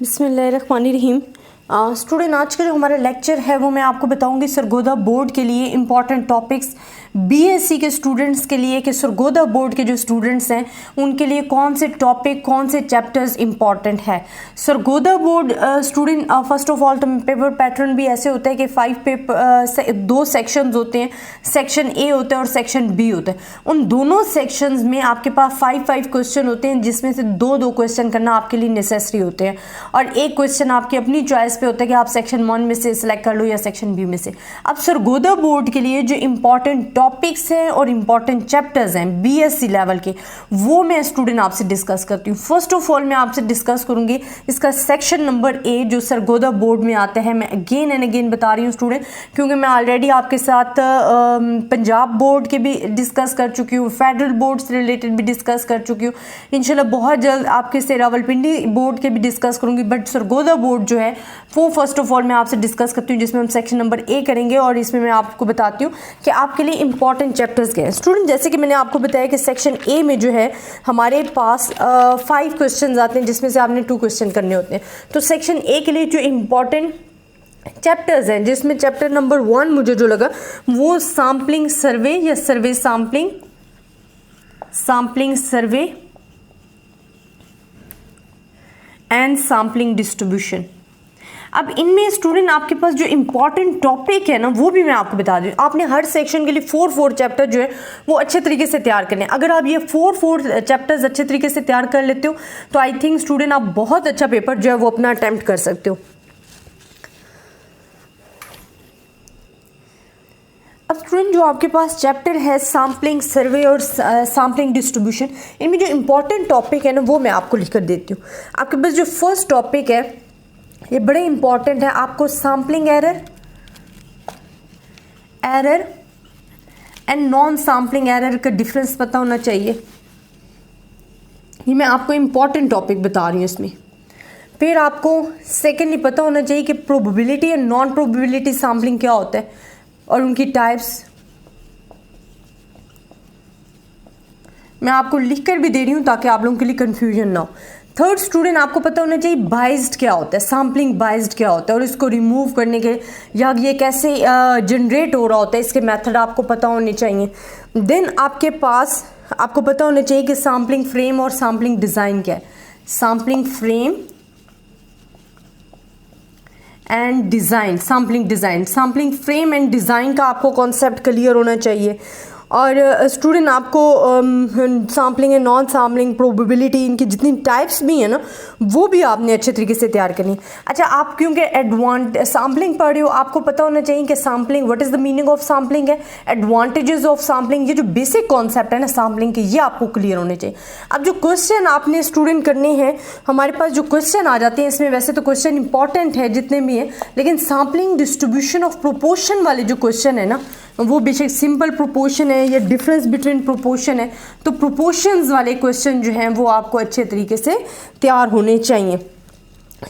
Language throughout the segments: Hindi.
बिस्मिल्लाहिर्रहमानिर्रहीम। स्टूडेंट, आज का जो हमारा लेक्चर है वो मैं आपको बताऊंगी सरगोदा बोर्ड के लिए इम्पॉर्टेंट टॉपिक्स, बीएससी के स्टूडेंट्स के लिए कि सरगोदा बोर्ड के जो स्टूडेंट्स हैं उनके लिए कौन से टॉपिक, कौन से चैप्टर्स इंपॉर्टेंट है। Sargodha board student, first of all तो पेपर पैटर्न भी ऐसे होता है कि 5 पेपर, 2 सेक्शंस होते हैं, सेक्शन ए होता है और सेक्शन बी होता है। उन दोनों सेक्शंस में आपके पास 5 क्वेश्चन होते हैं, जिसमें से 2 क्वेश्चन करना आपके लिए नेसेसरी होते हैं और एक क्वेश्चन आपकी अपनी चॉइस पे होता है कि आप सेक्शन 1 में से सिलेक्ट कर लो या सेक्शन बी में से। अब सरगोदा बोर्ड के लिए जो इंपॉर्टेंट टॉपिक्स हैं और इंपॉर्टेंट चैप्टर्स हैं बीएससी लेवल के, वो मैं स्टूडेंट आपसे डिस्कस करती हूँ। फर्स्ट ऑफ ऑल मैं आपसे डिस्कस करूंगी इसका सेक्शन नंबर ए जो सरगोदा बोर्ड में आता है। मैं अगेन एंड अगेन बता रही हूँ स्टूडेंट, क्योंकि मैं ऑलरेडी आपके साथ पंजाब बोर्ड के भी डिस्कस कर चुकी हूँ, फेडरल बोर्ड से रिलेटेड भी डिस्कस कर चुकी हूँ। इंशाल्लाह बहुत जल्द आपके से रावलपिंडी बोर्ड के भी डिस्कस करूंगी, बट सरगोदा बोर्ड जो है वो फर्स्ट ऑफ ऑल मैं आपसे डिस्कस करती हूँ, जिसमें हम सेक्शन नंबर ए करेंगे और इसमें मैं आपको बताती हूँ कि आपके लिए इंपॉर्टेंट चैप्टर्स क्या हैं। स्टूडेंट, जैसे कि मैंने आपको बताया कि सेक्शन ए में जो है हमारे पास 5 क्वेश्चन आते हैं, जिसमें से आपने 2 क्वेश्चन करने होते हैं। तो सेक्शन ए के लिए जो इंपॉर्टेंट चैप्टर्स हैं, जिसमें चैप्टर नंबर 1 मुझे जो लगा वो सैम्पलिंग सर्वे या survey sampling survey and sampling distribution. अब इनमें स्टूडेंट आपके पास जो इंपॉर्टेंट टॉपिक है ना वो भी मैं आपको बता दूँ। आपने हर सेक्शन के लिए 4 चैप्टर जो है वो अच्छे तरीके से तैयार करने हैं। अगर आप ये 4 चैप्टर्स अच्छे तरीके से तैयार कर लेते हो तो आई थिंक स्टूडेंट आप बहुत अच्छा पेपर जो है वो अपना अटेम्प्ट कर सकते हो। अब स्टूडेंट, जो आपके पास चैप्टर है सैम्पलिंग सर्वे और सैम्पलिंग डिस्ट्रीब्यूशन, इनमें जो इंपॉर्टेंट टॉपिक है ना वो मैं आपको लिख कर देती हूँ। आपके पास जो फर्स्ट टॉपिक है ये बड़े इंपॉर्टेंट है, आपको sampling error and non sampling error का डिफरेंस पता होना चाहिए। ये मैं आपको इंपॉर्टेंट टॉपिक बता रही हूँ इसमें। फिर आपको सेकेंडली पता होना चाहिए कि probability and non probability sampling क्या होता है और उनकी टाइप्स मैं आपको लिख कर भी दे रही हूँ ताकि आप लोगों के लिए कंफ्यूजन ना हो। थर्ड स्टूडेंट, आपको पता होना चाहिए बाइज्ड क्या होता है, सैम्पलिंग बाइज्ड क्या होता है और इसको रिमूव करने के या ये कैसे जनरेट हो रहा होता है, इसके मेथड आपको पता होने चाहिए। देन आपके पास आपको पता होना चाहिए कि सैम्पलिंग फ्रेम और सैम्पलिंग डिज़ाइन क्या है। Sampling frame and design, sampling frame and design का आपको कॉन्सेप्ट क्लियर होना चाहिए। और स्टूडेंट आपको sampling and non sampling probability इनकी जितनी टाइप्स भी हैं ना वो भी आपने अच्छे तरीके से तैयार करनी है। अच्छा, आप क्योंकि सैम्पलिंग पढ़ रहे हो, आपको पता होना चाहिए कि sampling, what is the meaning of sampling है, एडवांटेजेस ऑफ सैम्पलिंग, ये जो बेसिक कॉन्सेप्ट है ना सैम्पलिंग के, ये आपको क्लियर होने चाहिए। अब जो क्वेश्चन आपने स्टूडेंट करने हैं, हमारे पास जो क्वेश्चन आ जाते हैं इसमें वैसे तो क्वेश्चन इंपॉर्टेंट है जितने भी हैं, लेकिन सैम्पलिंग डिस्ट्रीब्यूशन ऑफ प्रोपोर्शन वाले जो क्वेश्चन है ना वो बेशक सिंपल प्रोपोर्शन है या डिफरेंस बिटवीन प्रोपोर्शन है, तो प्रोपोर्शंस वाले क्वेश्चन जो हैं वो आपको अच्छे तरीके से तैयार होने चाहिए।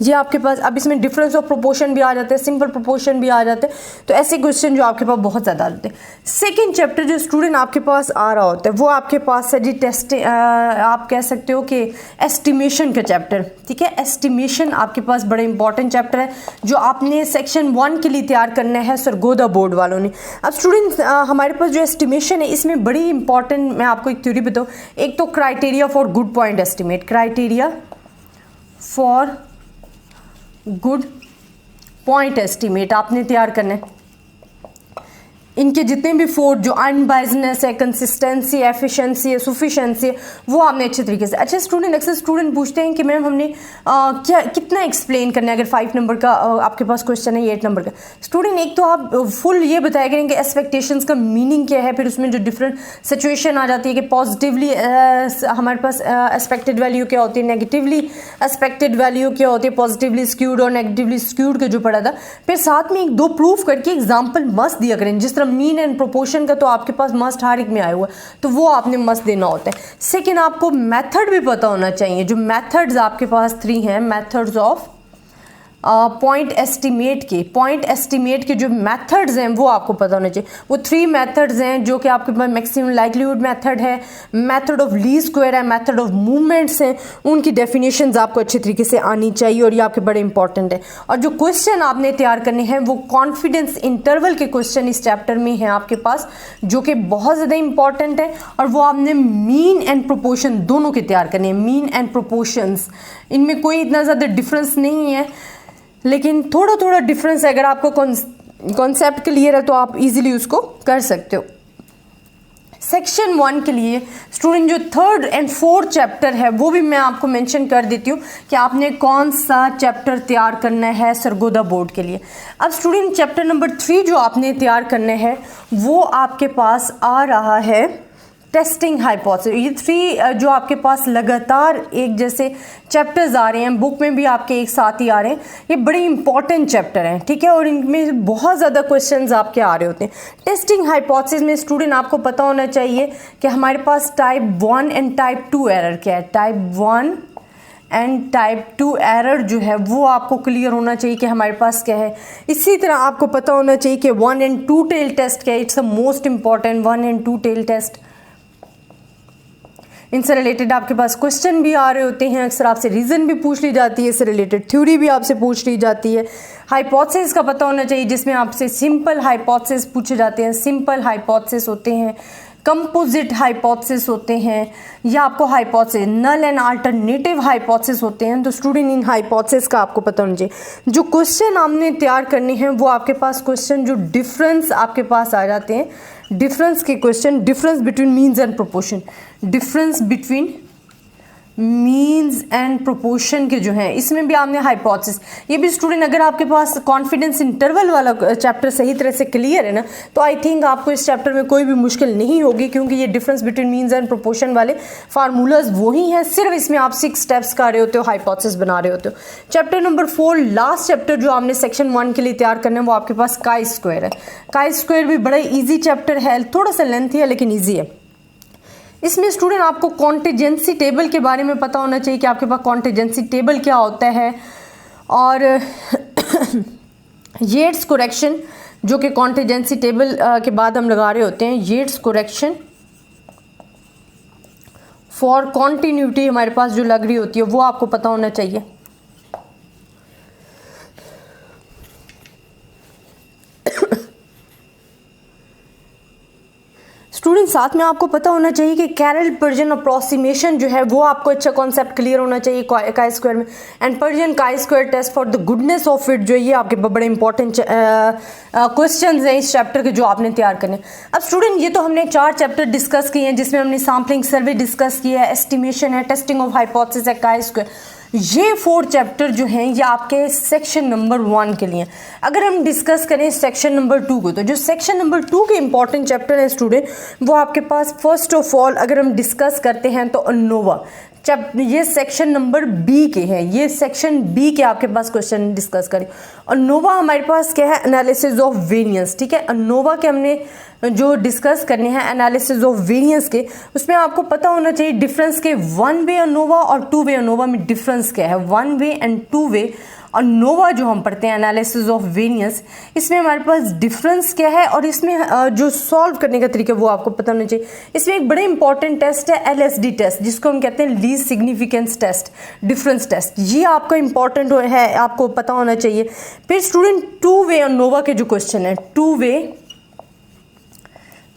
ये आपके पास अब इसमें डिफरेंस ऑफ प्रोपोर्शन भी आ जाते हैं, सिंपल प्रोपोर्शन भी आ जाते हैं, तो ऐसे क्वेश्चन जो आपके पास बहुत ज़्यादा आते हैं। सेकंड चैप्टर जो स्टूडेंट आपके पास आ रहा होता है वो आपके पास है जी टेस्ट, आप कह सकते हो कि एस्टिमेशन का चैप्टर, ठीक है। एस्टिमेशन आपके पास बड़ा इंपॉर्टेंट चैप्टर है जो आपने सेक्शन 1 के लिए तैयार करना है सरगोदा बोर्ड वालों ने। अब स्टूडेंट हमारे पास जो एस्टिमेशन है इसमें बड़ी इंपॉर्टेंट, मैं आपको एक थ्योरी बताऊँ। एक तो criteria for good point estimate, criteria for good point estimate आपने तैयार करना है। इनके जितने भी 4 जो अनबाइजनेस है, कंसिस्टेंसी, एफिशिएंसी है, सफिशिएंसी है, वो आपने अच्छे तरीके से। अच्छा स्टूडेंट, अक्सर स्टूडेंट पूछते हैं कि मैम हमने क्या कितना एक्सप्लेन करना है अगर 5 नंबर का आपके पास क्वेश्चन है, 8 नंबर का। स्टूडेंट, एक तो आप फुल ये बताया करें कि एक्सपेक्टेशंस का मीनिंग क्या है, फिर उसमें जो डिफरेंट सिचुएशन आ जाती है कि पॉजिटिवली हमारे पास एक्सपेक्टेड वैल्यू क्या होती है, नेगेटिवली एक्सपेक्टेड वैल्यू क्या होती है, पॉजिटिवली स्क्यूड और नेगेटिवली स्क्यूड का जो पढ़ा था। फिर साथ में 1-2 प्रूफ करके एग्जाम्पल मस्त दिया करें, जिस तरह मीन एंड प्रोपोर्शन का तो आपके पास मस्ट हर एक में आया हुआ है, तो वो आपने मस्ट देना होता है। सेकेंड, आपको मेथड भी पता होना चाहिए। जो मेथड्स आपके पास 3 हैं, मेथड्स ऑफ पॉइंट एस्टिमेट के जो मेथड्स हैं वो आपको पता होने चाहिए। वो 3 मेथड्स हैं जो कि आपके पास मैक्सिमम लाइक्लीहुड मेथड है, मेथड ऑफ लीस्ट स्क्वायर है, मेथड ऑफ मूवमेंट्स हैं, उनकी डेफिनेशंस आपको अच्छे तरीके से आनी चाहिए और ये आपके बड़े इंपॉर्टेंट है। और जो क्वेश्चन आपने तैयार करने हैं वो कॉन्फिडेंस इंटरवल के क्वेश्चन इस चैप्टर में हैं आपके पास, जो कि बहुत ज़्यादा इंपॉर्टेंट है। और वो आपने मीन एंड प्रोपोर्शन दोनों के तैयार करने हैं, मीन एंड प्रोपोर्शंस, इनमें कोई इतना ज़्यादा डिफरेंस नहीं है, लेकिन थोड़ा थोड़ा डिफरेंस है। अगर आपको कॉन्सेप्ट क्लियर है तो आप इजीली उसको कर सकते हो। सेक्शन 1 के लिए स्टूडेंट जो 3rd and 4th चैप्टर है वो भी मैं आपको मेंशन कर देती हूँ कि आपने कौन सा चैप्टर तैयार करना है सरगोदा बोर्ड के लिए। अब स्टूडेंट चैप्टर नंबर 3 जो आपने तैयार करना है वो आपके पास आ रहा है टेस्टिंग हाइपोथेसिस। ये 3 जो आपके पास लगातार एक जैसे चैप्टर्स आ रहे हैं, बुक में भी आपके एक साथ ही आ रहे हैं, ये बड़े इंपॉर्टेंट चैप्टर हैं, ठीक है, और इनमें बहुत ज़्यादा क्वेश्चंस आपके आ रहे होते हैं। टेस्टिंग हाइपोथेसिस में स्टूडेंट आपको पता होना चाहिए कि हमारे पास टाइप 1 एंड टाइप 2 एरर क्या है। टाइप 1 एंड टाइप 2 एरर जो है वो आपको क्लियर होना चाहिए कि हमारे पास क्या है। इसी तरह आपको पता होना चाहिए कि 1 and 2 टेल टेस्ट क्या है। It's the most important 1 and 2 tail test. इनसे रिलेटेड आपके पास क्वेश्चन भी आ रहे होते हैं, अक्सर आपसे रीज़न भी पूछ ली जाती है, इससे रिलेटेड थ्योरी भी आपसे पूछ ली जाती है। हाइपोथेसिस का पता होना चाहिए जिसमें आपसे सिंपल हाइपोथेसिस पूछे जाते हैं, सिंपल हाइपोथेसिस होते हैं, कंपोजिट हाइपोथेसिस होते हैं, या आपको hypothesis null and alternative hypothesis होते हैं। तो स्टूडेंट इन हाइपोथेसिस का आपको पता होना चाहिए। जो क्वेश्चन आपने तैयार करने हैं वो आपके पास क्वेश्चन जो डिफरेंस आपके पास आ जाते हैं, डिफरेंस के question, difference between means and proportion, difference between means and proportion के जो हैं इसमें भी आपने हाइपोथेसिस, ये भी स्टूडेंट अगर आपके पास कॉन्फिडेंस इंटरवल वाला चैप्टर सही तरह से क्लियर है ना तो आई थिंक आपको इस चैप्टर में कोई भी मुश्किल नहीं होगी, क्योंकि ये difference between means and proportion वाले फार्मूलाज वही हैं, सिर्फ इसमें आप 6 स्टेप्स कर रहे होते हो, हाइपोथेसिस बना रहे होते हो। चैप्टर नंबर 4 लास्ट चैप्टर जो आपने सेक्शन 1 के लिए तैयार करना है वो आपके पास काई स्क्वायर है। काई स्क्वायर भी बड़ा ईजी चैप्टर है, थोड़ा सा लेंथी है लेकिन ईजी है। इसमें स्टूडेंट आपको कॉन्टिजेंसी टेबल के बारे में पता होना चाहिए कि आपके पास कॉन्टिजेंसी टेबल क्या होता है, और येट्स करेक्शन जो कि कॉन्टिजेंसी टेबल के बाद हम लगा रहे होते हैं, येट्स करेक्शन फॉर कॉन्टिन्यूटी हमारे पास जो लग रही होती है वो आपको पता होना चाहिए। स्टूडेंट साथ में आपको पता होना चाहिए कि कैरल पर्शियन अप्रॉक्सीमेशन जो है वो आपको अच्छा कॉन्सेप्ट क्लियर होना चाहिए काई स्क्वायर में, and Pearson chi square test for the goodness of it जो ये आपके बड़े इंपॉर्टेंट क्वेश्चंस हैं इस चैप्टर के जो आपने तैयार करने। अब स्टूडेंट ये तो हमने 4 चैप्टर डिस्कस किए हैं जिसमें हमने सैम्पलिंग सर्वे डिस्कस किया है, एस्टिमेशन है, टेस्टिंग ऑफ हाइपोथेसिस है, काई स्क्वायर। ये 4 चैप्टर जो हैं ये आपके सेक्शन नंबर 1 के लिए। अगर हम डिस्कस करें सेक्शन नंबर 2 को, तो जो सेक्शन नंबर 2 के इंपॉर्टेंट चैप्टर है स्टूडेंट वो आपके पास फर्स्ट ऑफ ऑल अगर हम डिस्कस करते हैं तो अनोवा, ये सेक्शन नंबर बी के हैं, ये सेक्शन बी के आपके पास क्वेश्चन डिस्कस करें। अनोवा हमारे पास क्या है, एनालिसिस ऑफ वेरिएंस, ठीक है। अनोवा के हमने जो डिस्कस करने हैं एनालिसिस ऑफ वेरिएंस के, उसमें आपको पता होना चाहिए डिफरेंस के 1 वे अनोवा और 2 वे अनोवा में डिफरेंस क्या है। 1 वे एंड 2 वे अनोवा जो हम पढ़ते हैं एनालिसिस ऑफ वेरिएंस, इसमें हमारे पास डिफरेंस क्या है और इसमें जो सॉल्व करने का तरीका वो आपको पता होना चाहिए। इसमें एक बड़े इंपॉर्टेंट टेस्ट है LSD टेस्ट, जिसको हम कहते हैं least significance test, difference test, ये आपका इंपॉर्टेंट है, आपको पता होना चाहिए। फिर स्टूडेंट 2 वे अनोवा के जो क्वेश्चन है, 2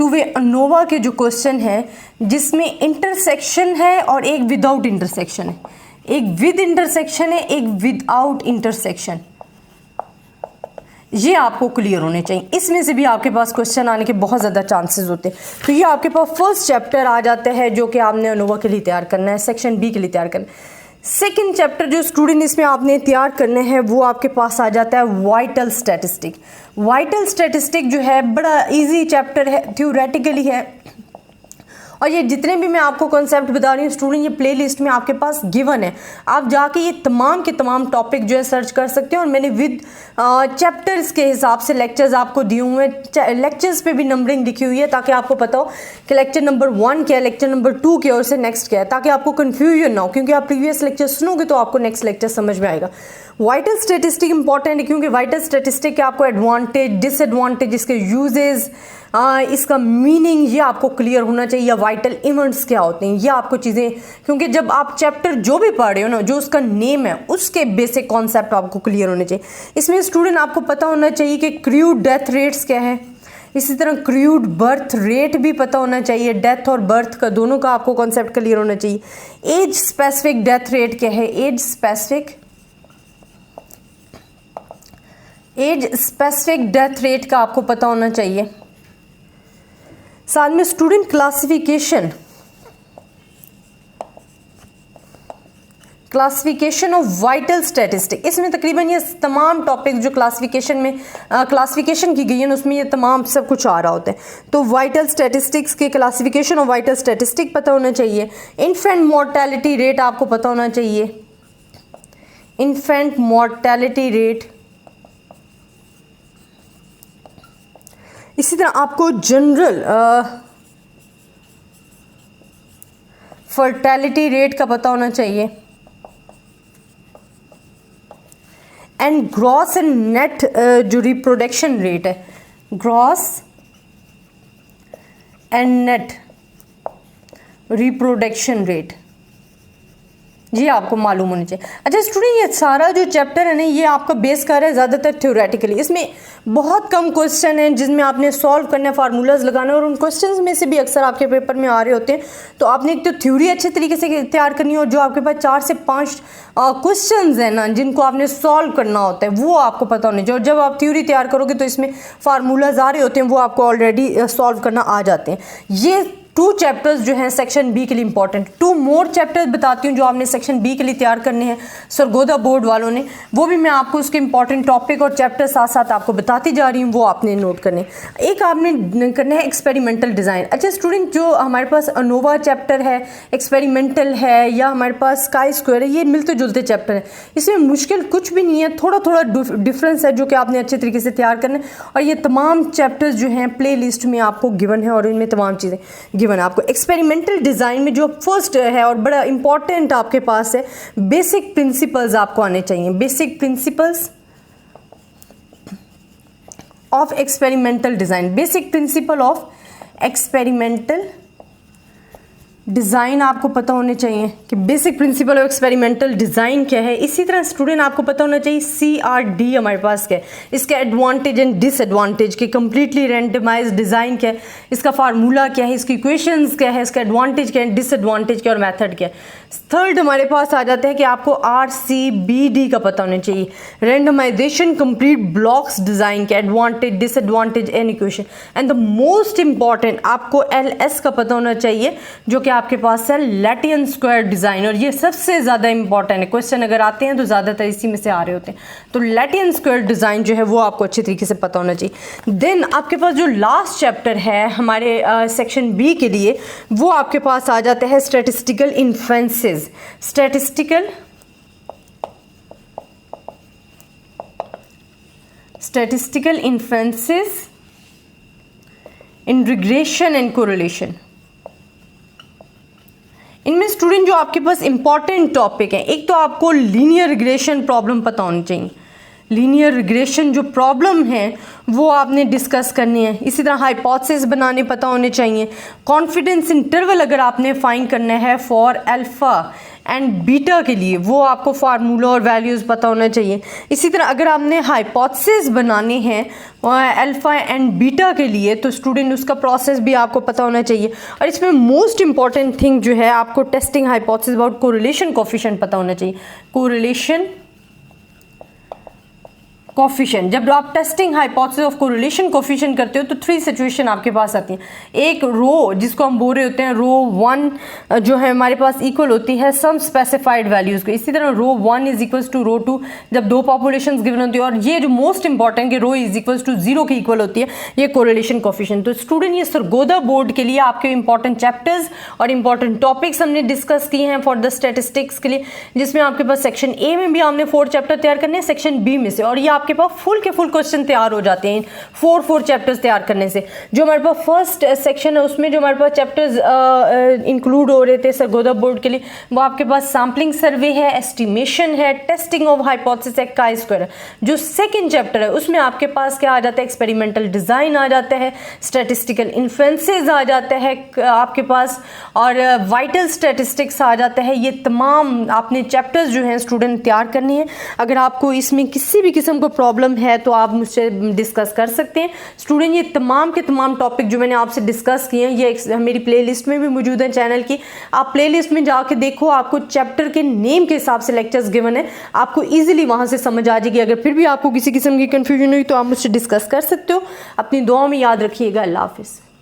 वे अनोवा के जो क्वेश्चन है जिसमें इंटरसेक्शन है और एक विदाउट इंटरसेक्शन है, एक विद इंटरसेक्शन है, एक विदाउट इंटरसेक्शन, ये आपको क्लियर होने चाहिए। इसमें से भी आपके पास क्वेश्चन आने के बहुत ज़्यादा चांसेस होते हैं। तो ये आपके पास फर्स्ट चैप्टर आ जाता है जो कि आपने अनोवा के लिए तैयार करना है, सेक्शन बी के लिए तैयार करना है। सेकेंड चैप्टर जो स्टूडेंट इसमें आपने तैयार करने हैं वो आपके पास आ जाता है वाइटल स्टैटिस्टिक। वाइटल स्टैटिस्टिक जो है बड़ा इजी चैप्टर है, थ्योरेटिकली है और ये जितने भी मैं आपको कॉन्सेप्ट बता रही हूँ स्टूडेंट, ये प्लेलिस्ट में आपके पास गिवन है, आप जाके ये तमाम के तमाम टॉपिक जो है सर्च कर सकते हैं। और मैंने विद चैप्टर्स के हिसाब से लेक्चर्स आपको दिए हुए हैं, लेक्चर्स पे भी नंबरिंग लिखी हुई है ताकि आपको पता हो कि लेक्चर नंबर 1 क्या है, लेक्चर नंबर 2 क्या है और उससे नेक्स्ट क्या है, ताकि आपको कन्फ्यूजन ना हो, क्योंकि आप प्रीवियस लेक्चर सुनोगे तो आपको नेक्स्ट लेक्चर समझ में आएगा। वाइटल स्टैटिस्टिक इंपॉर्टेंट है क्योंकि वाइटल स्टैटिस्टिक के आपको एडवांटेज, डिसएडवांटेज, इसके यूजेस, इसका मीनिंग ये आपको क्लियर होना चाहिए, या वाइटल इवेंट्स क्या होते हैं, ये आपको चीज़ें, क्योंकि जब आप चैप्टर जो भी पढ़ रहे हो ना, जो उसका नेम है उसके बेसिक कॉन्सेप्ट आपको क्लियर होने चाहिए। इसमें स्टूडेंट आपको पता होना चाहिए कि क्रूड डेथ रेट्स क्या है, इसी तरह क्रूड बर्थ रेट भी पता होना चाहिए, डेथ और बर्थ का दोनों का आपको कॉन्सेप्ट क्लियर होना चाहिए। एज स्पेसिफिक डेथ रेट क्या है, एज स्पेसिफिक डेथ रेट का आपको पता होना चाहिए। साथ में student classification of vital statistic, इसमें तकरीबन ये तमाम टॉपिक जो क्लासिफिकेशन की गई है उसमें ये तमाम सब कुछ आ रहा होता है। तो वाइटल स्टैटिस्टिक्स के क्लासिफिकेशन ऑफ वाइटल स्टैटिस्टिक पता होना चाहिए। इन्फेंट मोर्टेलिटी रेट आपको पता होना चाहिए, इन्फेंट मोर्टेलिटी रेट। इसी तरह आपको जनरल फर्टिलिटी रेट का पता होना चाहिए, एंड ग्रॉस एंड नेट जो रिप्रोडक्शन रेट है, gross and net reproduction rate, ये आपको मालूम होनी चाहिए। अच्छा स्टूडेंट, ये सारा जो चैप्टर है ना ये आपका बेस कर रहा है ज़्यादातर थ्योरेटिकली, इसमें बहुत कम क्वेश्चन हैं जिसमें आपने सॉल्व करना है, फार्मूलाज लगाना है, और उन क्वेश्चंस में से भी अक्सर आपके पेपर में आ रहे होते हैं। तो आपने एक तो थ्योरी अच्छे तरीके से तैयार करनी है, और जो आपके पास 4 से 5 क्वेश्चंस हैं ना जिनको आपने सॉल्व करना होता है वो आपको पता होने चाहिए। और जब आप थ्योरी तैयार करोगे तो इसमें फार्मूलाज आ रहे होते हैं, वो आपको ऑलरेडी सॉल्व करना आ जाते हैं। ये 2 चैप्टर्स जो हैं सेक्शन बी के लिए इंपॉर्टेंट, 2 मोर चैप्टर्स बताती हूँ जो आपने सेक्शन बी के लिए तैयार करने हैं सरगोदा बोर्ड वालों ने, वो भी मैं आपको उसके इंपॉर्टेंट टॉपिक और चैप्टर साथ साथ आपको बताती जा रही हूँ, वो आपने नोट करने। एक आपने करना है एक्सपेरिमेंटल डिज़ाइन। अच्छा स्टूडेंट, जो हमारे पास अनोवा चैप्टर है, एक्सपेरिमेंटल है, या हमारे पास स्काई स्क्वायर है, ये मिलते जुलते चैप्टर हैं, इसमें मुश्किल कुछ भी नहीं है, थोड़ा थोड़ा डिफरेंस है जो कि आपने अच्छे तरीके से तैयार करना है। और ये तमाम चैप्टर्स जो हैं प्ले लिस्ट में आपको गिवन है और इनमें तमाम चीज़ें गिवन है आपको। एक्सपेरिमेंटल डिज़ाइन में जो फर्स्ट है और बड़ा इंपॉर्टेंट आपके पास है, बेसिक प्रिंसिपल्स आपको आने चाहिए, basic principles of experimental design, basic principle of experimental design आपको पता होने चाहिए कि basic principle of experimental design क्या है। इसी तरह स्टूडेंट आपको पता होना चाहिए CRD हमारे पास क्या है, इसका एडवांटेज एंड डिसएडवांटेज कि कंप्लीटली रैंडमाइज्ड डिज़ाइन क्या है, इसका फार्मूला क्या है, इसकी इक्वेशंस क्या है, इसका एडवांटेज क्या है, डिसएडवांटेज क्या और मेथड क्या है। थर्ड हमारे पास आ जाता है कि आपको RCBD का पता होना चाहिए, रैंडमाइजेशन कंप्लीट ब्लॉक्स डिज़ाइन के advantage, disadvantage and equation. And the most important आपको LS का पता होना चाहिए जो कि आपके पास है लैटियन स्क्वायर डिज़ाइन, और ये सबसे ज़्यादा इंपॉर्टेंट है, क्वेश्चन अगर आते हैं तो ज़्यादातर इसी में से आ रहे होते हैं। तो लैटियन स्क्वायर डिज़ाइन जो है वो आपको अच्छे तरीके से पता होना चाहिए। देन आपके पास जो लास्ट चैप्टर है हमारे सेक्शन बी के लिए, वो आपके पास आ जाता है statistical inferences, statistical inferences in regression and correlation. इनमें स्टूडेंट जो आपके पास इंपॉर्टेंट टॉपिक है, एक तो आपको लीनियर रिग्रेशन प्रॉब्लम पता होनी चाहिए, लीनियर रिग्रेशन जो प्रॉब्लम है वो आपने डिस्कस करनी है। इसी तरह हाइपोथेसिस बनाने पता होने चाहिए, कॉन्फिडेंस इंटरवल अगर आपने फाइंड करना है फॉर अल्फ़ा एंड बीटा के लिए वो आपको फार्मूला और वैल्यूज़ पता होना चाहिए। इसी तरह अगर आपने हाइपोथेसिस बनाने हैं अल्फ़ा एंड बीटा के लिए तो स्टूडेंट उसका प्रोसेस भी आपको पता होना चाहिए। और इसमें मोस्ट इंपॉर्टेंट थिंग जो है आपको testing hypothesis about correlation coefficient पता होना चाहिए, कोरिलेशन कोफिशिएंट, जब आप testing hypothesis of correlation coefficient करते हो तो 3 सिचुएशन आपके पास आती हैं। एक रो जिसको हम बोल रहे होते हैं रो 1 जो है हमारे पास इक्वल होती है सम स्पेसिफाइड वैल्यूज़ को। इसी तरह रो 1 इज इक्वल्स टू रो 2 जब 2 पॉपुलेशंस गिवन होती है, और ये जो मोस्ट इंपॉर्टेंट कि रो इज इक्वल्स टू 0 के इक्वल होती है, ये कोरिलेशन कोफिशिएंट। तो स्टूडेंट ये सरगोदा बोर्ड के लिए आपके इंपॉर्टेंट चैप्टर्स और इंपॉर्टेंट टॉपिक्स हमने डिस्कस किए हैं फॉर द स्टैटिस्टिक्स के लिए, जिसमें आपके पास सेक्शन ए में भी हमने 4 चैप्टर तैयार करने हैं, सेक्शन बी में से, और ये आपके पास फुल के फुल क्वेश्चन तैयार हो जाते हैं 4 चैप्टर्स तैयार करने से। जो हमारे पास फर्स्ट सेक्शन है उसमें जो हमारे पास चैप्टर्स इंक्लूड हो रहे थे सरगोदा बोर्ड के लिए, वो आपके पास सैम्पलिंग सर्वे है, एस्टिमेशन है, टेस्टिंग ऑफ हाइपोथेसिस है, काई स्क्वायर है। जो सेकंड चैप्टर है उसमें आपके पास क्या आ जाता है, एक्सपेरिमेंटल डिजाइन आ जाता है, स्टैटिस्टिकल इन्फ्लुएंसेस आ जाता है आपके पास, और वाइटल स्टैटिस्टिक्स आ जाता है। ये तमाम आपने चैप्टर्स जो हैं स्टूडेंट तैयार करनी है। अगर आपको इसमें किसी भी किस्म को प्रॉब्लम है तो आप मुझसे डिस्कस कर सकते हैं। स्टूडेंट ये तमाम के तमाम टॉपिक जो मैंने आपसे डिस्कस किए हैं ये मेरी प्लेलिस्ट में भी मौजूद है चैनल की, आप प्लेलिस्ट में जाके देखो, आपको चैप्टर के नेम के हिसाब से लेक्चर्स गिवन है, आपको इजीली वहां से समझ आ जाएगी। अगर फिर भी आपको किसी किस्म की कंफ्यूजन हुई तो आप मुझसे डिस्कस कर सकते हो। अपनी दुआ में याद रखिएगा। अल्लाह हाफिज़।